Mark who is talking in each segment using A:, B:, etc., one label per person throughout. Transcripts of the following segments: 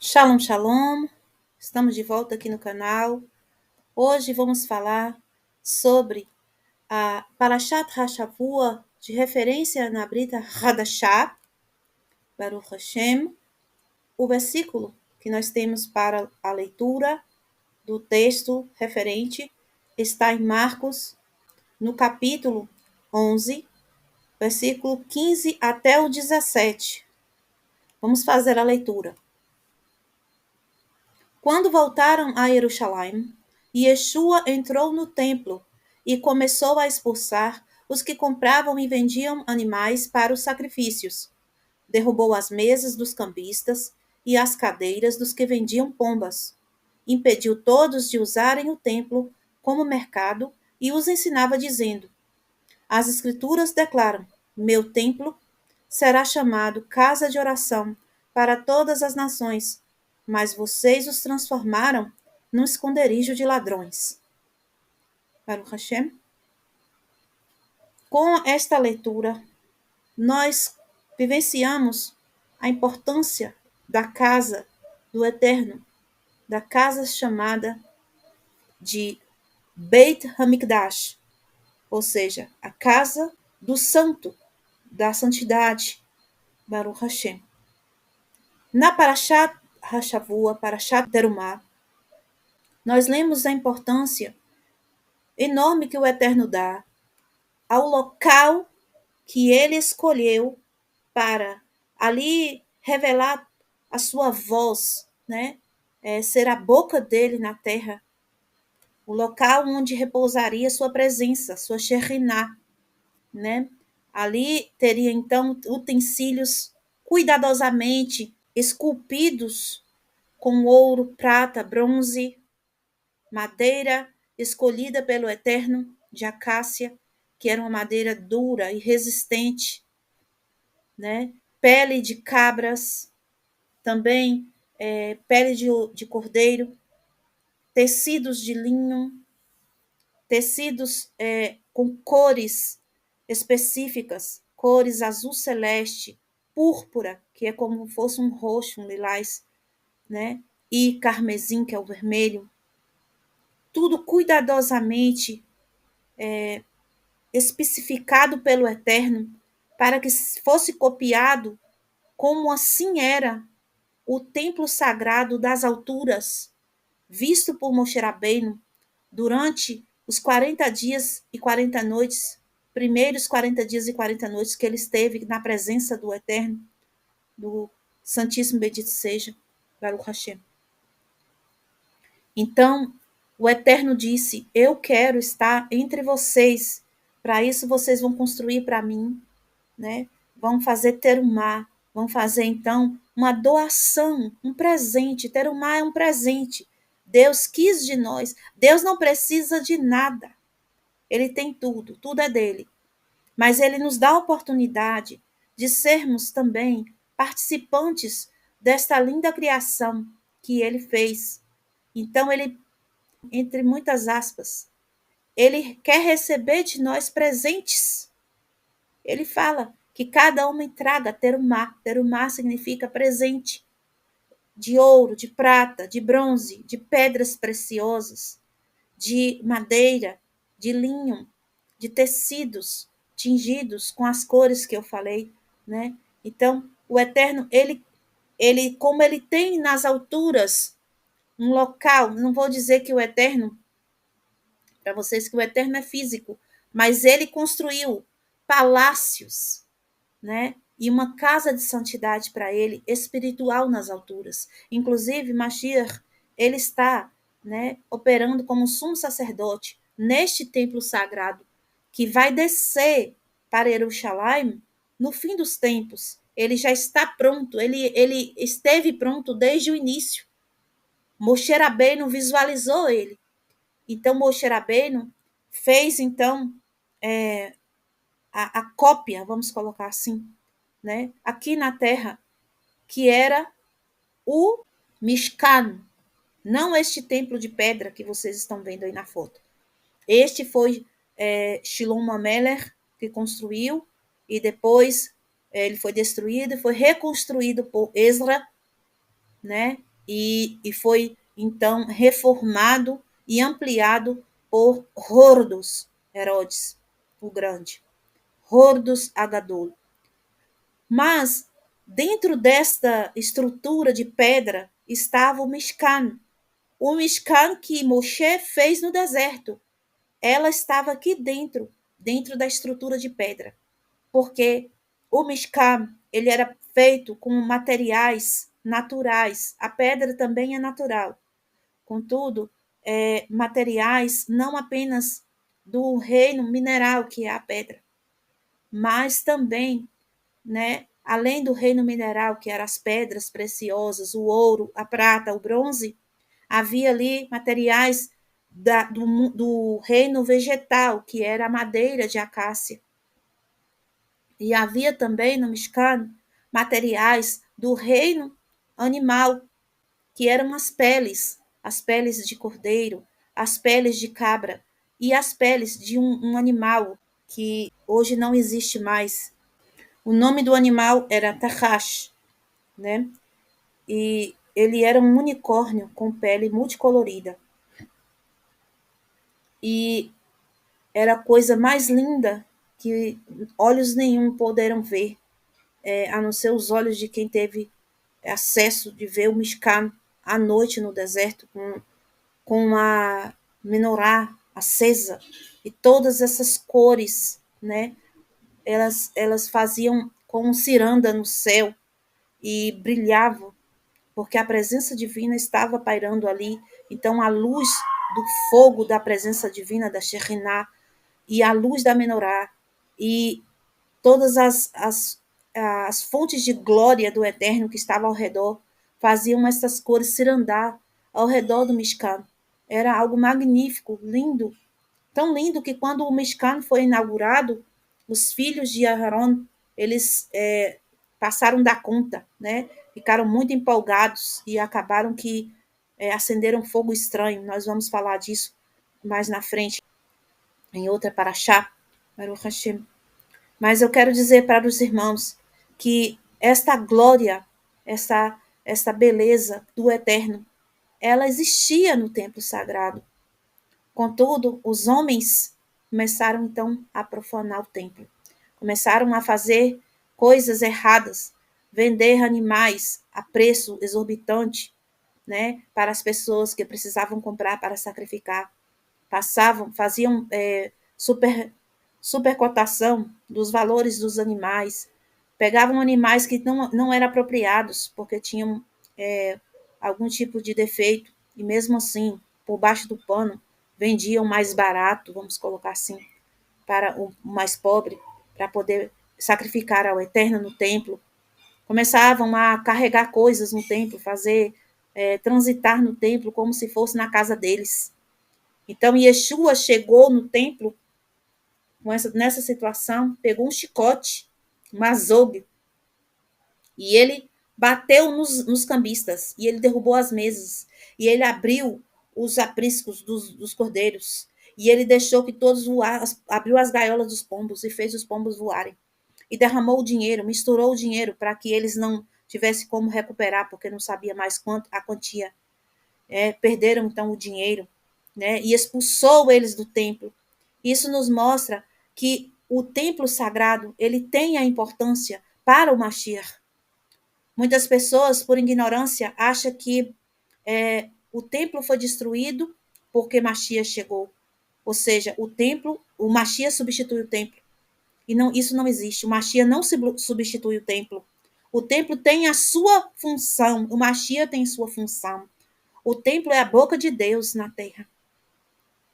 A: Shalom, shalom. Estamos de volta aqui no canal. Hoje vamos falar sobre a Parashat HaShavua, de referência na Brita Hadashah, Baruch Hashem. O versículo que nós temos para a leitura do texto referente está em Marcos, no capítulo 11, versículo 15 até o 17. Vamos fazer a leitura. Quando voltaram a Jerusalém, Yeshua entrou no templo e começou a expulsar os que compravam e vendiam animais para os sacrifícios. Derrubou as mesas dos cambistas e as cadeiras dos que vendiam pombas. Impediu todos de usarem o templo como mercado e os ensinava dizendo: As Escrituras declaram: Meu templo será chamado casa de oração para todas as nações, mas vocês os transformaram num esconderijo de ladrões. Baruch Hashem. Com esta leitura, nós vivenciamos a importância da casa do Eterno, da casa chamada de Beit HaMikdash, ou seja, a casa do santo, da santidade, Baruch Hashem. Na Parashat HaShavua, Parashat Terumah, nós lemos a importância enorme que o Eterno dá ao local que ele escolheu para ali revelar a sua voz, né? Ser a boca dele na terra, o local onde repousaria sua presença, sua Shekhinah, né? Ali teria então utensílios cuidadosamente esculpidos com ouro, prata, bronze, madeira escolhida pelo Eterno de acácia, que era uma madeira dura e resistente, né? Pele de cabras, também pele de cordeiro, tecidos de linho, tecidos com cores específicas, cores azul celeste, púrpura, que é como se fosse um roxo, um lilás, né? E carmesim, que é o vermelho, tudo cuidadosamente especificado pelo Eterno, para que fosse copiado como assim era o templo sagrado das alturas, visto por Moshe Rabbeinu durante os 40 dias e 40 noites, primeiros 40 dias e 40 noites que ele esteve na presença do Eterno, do Santíssimo Bendito seja, Baruch Hashem. Então, o Eterno disse: Eu quero estar entre vocês. Para isso, vocês vão construir para mim, né? Vão fazer terumá, vão fazer então uma doação, um presente. Terumá é um presente. Deus quis de nós. Deus não precisa de nada. Ele tem tudo, tudo é dele. Mas ele nos dá a oportunidade de sermos também participantes desta linda criação que ele fez. Então, ele, entre muitas aspas, ele quer receber de nós presentes. Ele fala que cada homem traga terumá. Terumá significa presente de ouro, de prata, de bronze, de pedras preciosas, de madeira, de linho, de tecidos tingidos com as cores que eu falei, né? Então, o Eterno, ele como ele tem nas alturas um local, não vou dizer que o Eterno para vocês que o Eterno é físico, mas ele construiu palácios, né? E uma casa de santidade para ele, espiritual nas alturas. Inclusive, Mashiach, ele está, né, operando como sumo sacerdote neste templo sagrado, que vai descer para Jerusalém no fim dos tempos. Ele já está pronto, ele esteve pronto desde o início. Moshe Rabbeinu visualizou ele. Então, Moshe Rabbeinu fez, então, a cópia, vamos colocar assim, né, aqui na Terra, que era o Mishkan, não este templo de pedra que vocês estão vendo aí na foto. Este foi Shlomo Ameler que construiu, e depois ele foi destruído e foi reconstruído por Ezra, né, e foi então reformado e ampliado por Hordos, Herodes o Grande, Hordos Agadol. Mas dentro desta estrutura de pedra estava o Mishkan que Moshe fez no deserto. Ela estava aqui dentro, dentro da estrutura de pedra, porque o Mishkan ele era feito com materiais naturais. A pedra também é natural. Contudo, materiais não apenas do reino mineral, que é a pedra, mas também, né, além do reino mineral, que eram as pedras preciosas, o ouro, a prata, o bronze, havia ali materiais do reino vegetal, que era a madeira de acácia. E havia também no Mishkan materiais do reino animal, que eram as peles de cordeiro, as peles de cabra e as peles de um animal que hoje não existe mais. O nome do animal era Tahash, né? E ele era um unicórnio com pele multicolorida. E era a coisa mais linda que olhos nenhum poderam ver, a não ser os olhos de quem teve acesso de ver o Mishkan à noite no deserto, com a menorá acesa e todas essas cores, né? Elas faziam como ciranda no céu e brilhavam, porque a presença divina estava pairando ali. Então, a luz do fogo da presença divina da Shekhinah e a luz da menorá e todas as fontes de glória do Eterno que estava ao redor faziam essas cores cirandar ao redor do Mishkan. Era algo magnífico, lindo, tão lindo que quando o Mishkan foi inaugurado, os filhos de Aharon, eles passaram da conta, né? Ficaram muito empolgados e acabaram que acenderam fogo estranho. Nós vamos falar disso mais na frente, em outra paraxá, Baruch Hashem. Mas eu quero dizer para os irmãos que esta glória, essa beleza do Eterno, ela existia no templo sagrado. Contudo, os homens começaram então a profanar o templo. Começaram a fazer coisas erradas, vender animais a preço exorbitante, né, para as pessoas que precisavam comprar para sacrificar. Faziam supercotação dos valores dos animais, pegavam animais que não eram apropriados, porque tinham algum tipo de defeito, e mesmo assim, por baixo do pano, vendiam mais barato, vamos colocar assim, para o mais pobre, para poder sacrificar ao Eterno no templo. Começavam a carregar coisas no templo, fazer transitar no templo como se fosse na casa deles. Então, Yeshua chegou no templo nessa situação, pegou um chicote, um azogue, e ele bateu nos cambistas, e ele derrubou as mesas, e ele abriu os apriscos dos cordeiros, e ele deixou que todos voassem, abriu as gaiolas dos pombos e fez os pombos voarem. E derramou o dinheiro, misturou o dinheiro para que eles não tivessem como recuperar, porque não sabia mais quanto a quantia. Perderam então o dinheiro, né? E expulsou eles do templo. Isso nos mostra que o templo sagrado ele tem a importância para o Mashiach. Muitas pessoas, por ignorância, acham que o templo foi destruído porque Mashiach chegou. Ou seja, o Mashiach substitui o templo. E não, isso não existe. O Mashiach não substitui o templo. O templo tem a sua função. O Mashiach tem sua função. O templo é a boca de Deus na terra,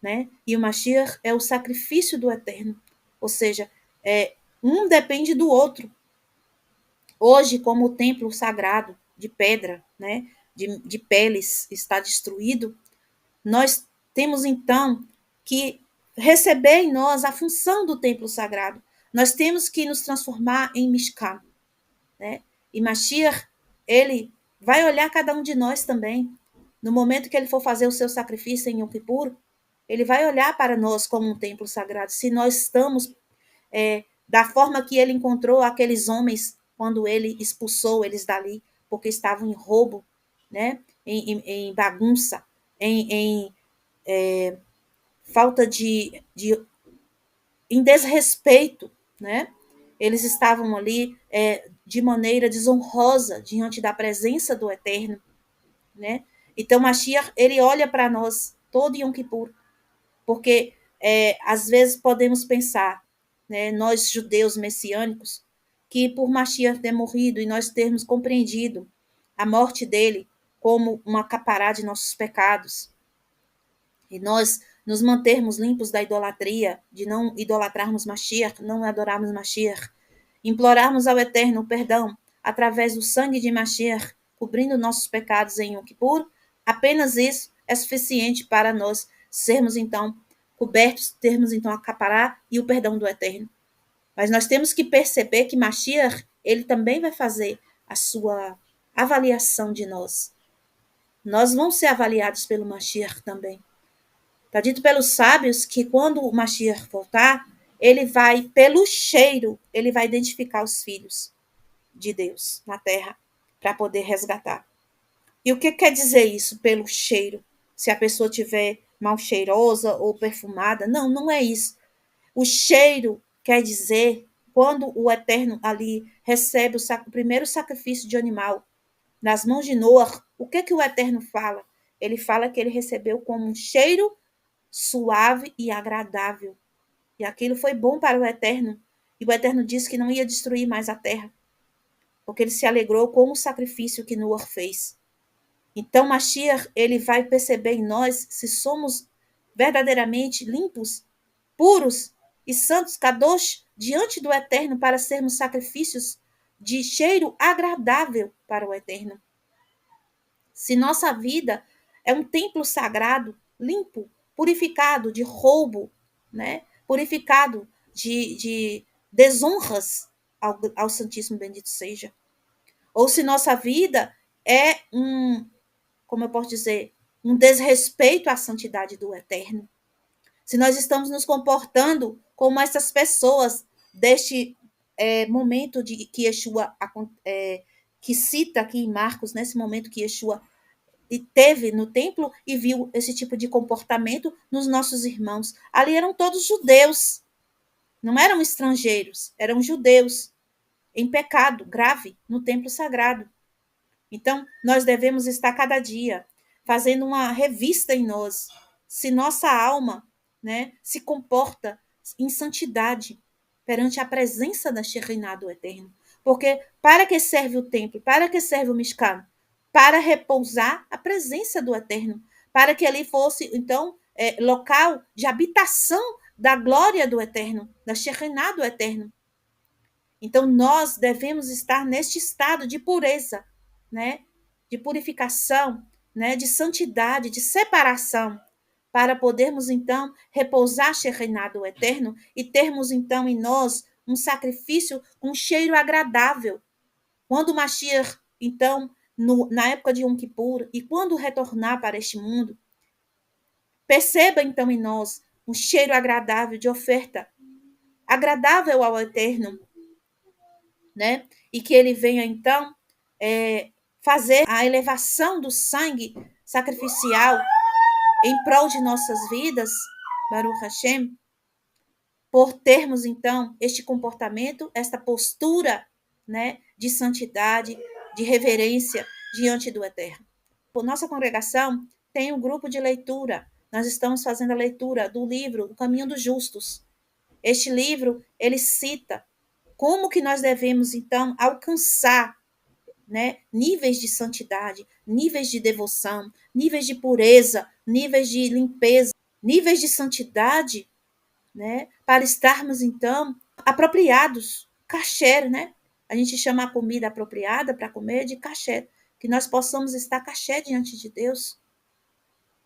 A: né? E o Mashiach é o sacrifício do Eterno. Ou seja, um depende do outro. Hoje, como o templo sagrado de pedra, né, de peles está destruído, nós temos então que receber em nós a função do templo sagrado. Nós temos que nos transformar em Mishkan, né? E Mashiach, ele vai olhar cada um de nós também. No momento que ele for fazer o seu sacrifício em Yom Kippur, ele vai olhar para nós como um templo sagrado. Se nós estamos da forma que ele encontrou aqueles homens quando ele expulsou eles dali, porque estavam em roubo, né? Em bagunça, em falta em desrespeito, né? Eles estavam ali de maneira desonrosa diante da presença do Eterno, né? Então, Mashiach, ele olha para nós todo Yom Kippur, porque às vezes podemos pensar, né, nós judeus messiânicos, que por Mashiach ter morrido e nós termos compreendido a morte dele como uma capará de nossos pecados, e nós nos mantermos limpos da idolatria, de não idolatrarmos Mashiach, não adorarmos Mashiach, implorarmos ao Eterno o perdão através do sangue de Mashiach, cobrindo nossos pecados em Yom Kippur, apenas isso é suficiente para nós sermos então cobertos, termos então a capará e o perdão do Eterno. Mas nós temos que perceber que Mashiach, ele também vai fazer a sua avaliação de nós. Nós vamos ser avaliados pelo Mashiach também. Está dito pelos sábios que quando o Mashiach voltar, ele vai, pelo cheiro, ele vai identificar os filhos de Deus na terra para poder resgatar. E o que quer dizer isso pelo cheiro? Se a pessoa tiver mal cheirosa ou perfumada? Não, não é isso. O cheiro quer dizer quando o Eterno ali recebe o primeiro sacrifício de animal nas mãos de Noah, o que o Eterno fala? Ele fala que ele recebeu como um cheiro suave e agradável. E aquilo foi bom para o Eterno. E o Eterno disse que não ia destruir mais a terra, porque ele se alegrou com o sacrifício que Noah fez. Então, Mashiach, ele vai perceber em nós se somos verdadeiramente limpos, puros e santos, kadosh, diante do Eterno, para sermos sacrifícios de cheiro agradável para o Eterno. Se nossa vida é um templo sagrado, limpo, purificado de roubo, né? Purificado de desonras ao Santíssimo Bendito seja. Ou se nossa vida é como eu posso dizer, um desrespeito à santidade do Eterno. Se nós estamos nos comportando como essas pessoas deste momento de que Yeshua, que cita aqui em Marcos, nesse momento que Yeshua teve no templo e viu esse tipo de comportamento nos nossos irmãos. Ali eram todos judeus, não eram estrangeiros, eram judeus em pecado grave no templo sagrado. Então, nós devemos estar cada dia fazendo uma revista em nós, se nossa alma, né, se comporta em santidade perante a presença da Shekhinah do Eterno. Porque para que serve o templo? Para que serve o Mishkan? Para repousar a presença do Eterno, para que ali fosse, então, local de habitação da glória do Eterno, da Shekhinah do Eterno. Então, nós devemos estar neste estado de pureza, né? De purificação, né? De santidade, de separação, para podermos, então, repousar Shekhinah do Eterno e termos, então, em nós um sacrifício com cheiro agradável. Quando o Mashiach, então, na época de Yom Kippur, e quando retornar para este mundo, perceba, então, em nós um cheiro agradável de oferta, agradável ao Eterno, né? E que ele venha, então, fazer a elevação do sangue sacrificial em prol de nossas vidas, Baruch Hashem, por termos, então, este comportamento, esta postura, né, de santidade, de reverência diante do Eterno. Por nossa congregação tem um grupo de leitura. Nós estamos fazendo a leitura do livro O Caminho dos Justos. Este livro, ele cita como que nós devemos, então, alcançar, né, níveis de santidade, níveis de devoção, níveis de pureza, níveis de limpeza, níveis de santidade, né, para estarmos, então, apropriados, kasher, né? A gente chama a comida apropriada para comer de kasher, que nós possamos estar kasher diante de Deus,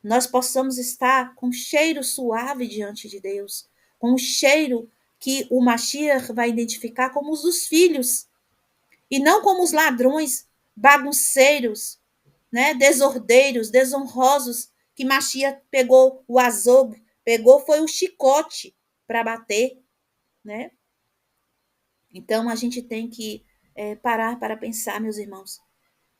A: nós possamos estar com cheiro suave diante de Deus, com o cheiro que o Mashiach vai identificar como os dos filhos, e não como os ladrões, bagunceiros, né, desordeiros, desonrosos, que Mashiach pegou o azogue, pegou foi o chicote para bater, né? Então a gente tem que parar para pensar, meus irmãos,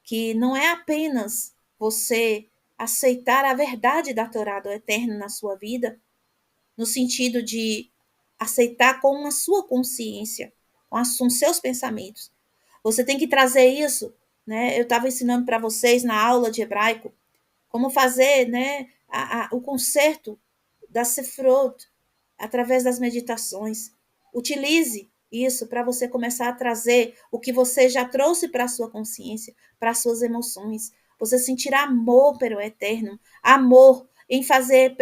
A: que não é apenas você aceitar a verdade da Torá do Eterno na sua vida, no sentido de aceitar com a sua consciência, com os seus pensamentos. Você tem que trazer isso, né? Eu estava ensinando para vocês na aula de hebraico como fazer, né, o conserto da Sefirot através das meditações. Utilize isso para você começar a trazer o que você já trouxe para a sua consciência, para as suas emoções. Você sentir amor pelo Eterno, amor em fazer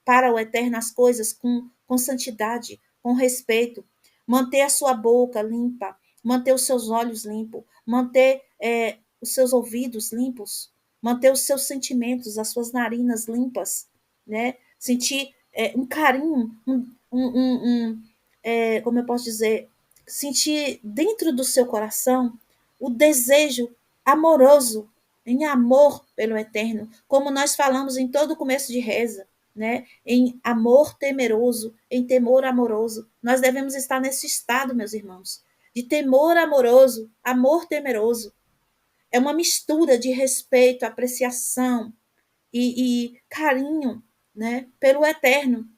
A: para o Eterno as coisas com santidade, com respeito. Manter a sua boca limpa, manter os seus olhos limpos, manter os seus ouvidos limpos, manter os seus sentimentos, as suas narinas limpas, né? Sentir um carinho, como eu posso dizer, sentir dentro do seu coração o desejo amoroso, em amor pelo Eterno, como nós falamos em todo o começo de reza, né? Em amor temeroso, em temor amoroso. Nós devemos estar nesse estado, meus irmãos, de temor amoroso, amor temeroso. É uma mistura de respeito, apreciação e carinho, né, pelo Eterno.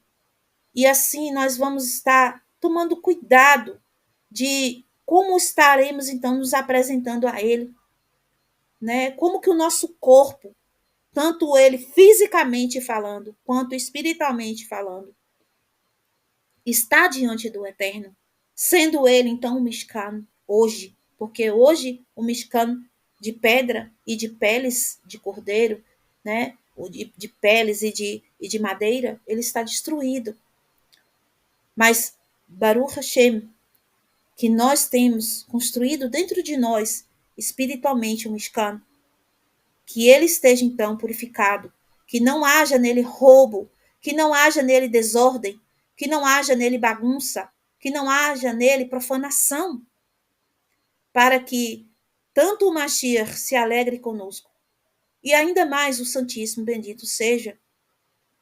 A: E assim nós vamos estar tomando cuidado de como estaremos então nos apresentando a Ele, né? Como que o nosso corpo, tanto ele fisicamente falando, quanto espiritualmente falando, está diante do Eterno, sendo ele então um Mishkan hoje, porque hoje o Mishkan de pedra e de peles de cordeiro, né? De peles e de madeira, ele está destruído. Mas Baruch Hashem, que nós temos construído dentro de nós, espiritualmente, um Mishkan, que ele esteja então purificado, que não haja nele roubo, que não haja nele desordem, que não haja nele bagunça, que não haja nele profanação, para que tanto o Mashiach se alegre conosco, e ainda mais o Santíssimo bendito seja,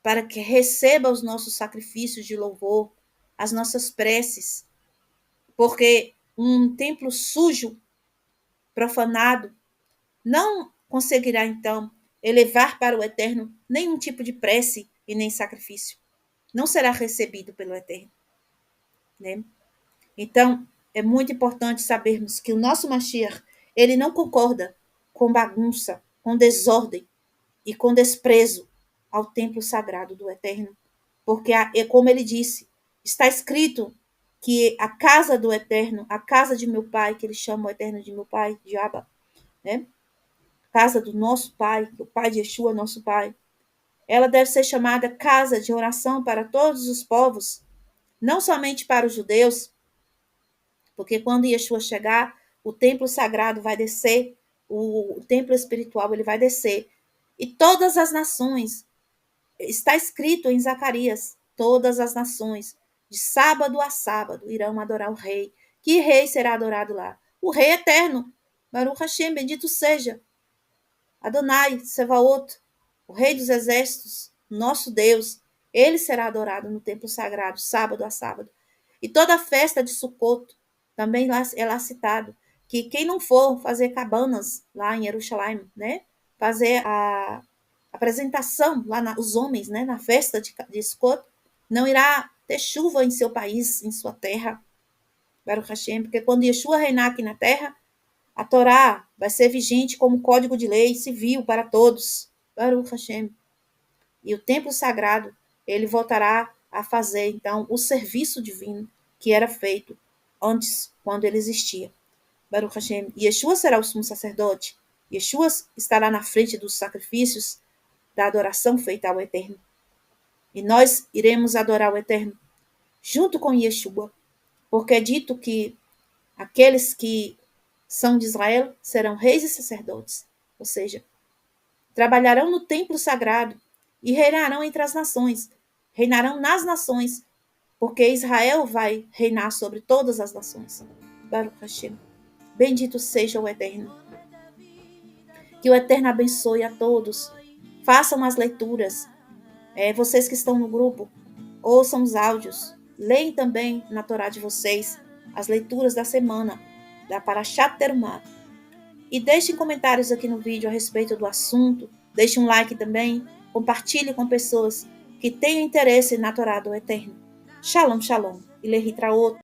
A: para que receba os nossos sacrifícios de louvor, as nossas preces, porque um templo sujo, profanado, não conseguirá, então, elevar para o Eterno nenhum tipo de prece e nem sacrifício. Não será recebido pelo Eterno, né? Então, é muito importante sabermos que o nosso Mashiach, ele não concorda com bagunça, com desordem e com desprezo ao templo sagrado do Eterno. Porque, é como ele disse, está escrito que a casa do Eterno, a casa de meu pai, que ele chama o Eterno de meu pai, de Abba, né? Casa do nosso pai, o pai de Yeshua, nosso pai, ela deve ser chamada casa de oração para todos os povos, não somente para os judeus, porque quando Yeshua chegar, o templo sagrado vai descer, o templo espiritual ele vai descer, e todas as nações, está escrito em Zacarias, todas as nações, de sábado a sábado, irão adorar o rei. Que rei será adorado lá? O rei eterno, Baruch Hashem, bendito seja, Adonai, Sevaot, o Rei dos Exércitos, nosso Deus, ele será adorado no templo sagrado, sábado a sábado. E toda a festa de Sukkot, também é lá citado, que quem não for fazer cabanas lá em Jerusalém, né, fazer a apresentação lá, os homens, né, na festa de Sukkot, não irá ter chuva em seu país, em sua terra, Baruch Hashem, porque quando Yeshua reinar aqui na terra, a Torá vai ser vigente como código de lei civil para todos. Baruch Hashem. E o templo sagrado, ele voltará a fazer, então, o serviço divino que era feito antes, quando ele existia. Baruch Hashem. E Yeshua será o sumo sacerdote. Yeshua estará na frente dos sacrifícios da adoração feita ao Eterno. E nós iremos adorar o Eterno junto com Yeshua, porque é dito que aqueles que são de Israel serão reis e sacerdotes, ou seja, trabalharão no templo sagrado e reinarão entre as nações, reinarão nas nações, porque Israel vai reinar sobre todas as nações. Baruch Hashem. Bendito seja o Eterno. Que o Eterno abençoe a todos. Façam as leituras. Vocês que estão no grupo, ouçam os áudios. Leem também na Torá de vocês as leituras da semana, da Parashat Terumá. E deixem comentários aqui no vídeo a respeito do assunto, Deixe um like também, compartilhe com pessoas que tenham interesse na Torá do Eterno. Shalom, shalom. E Lehitraot.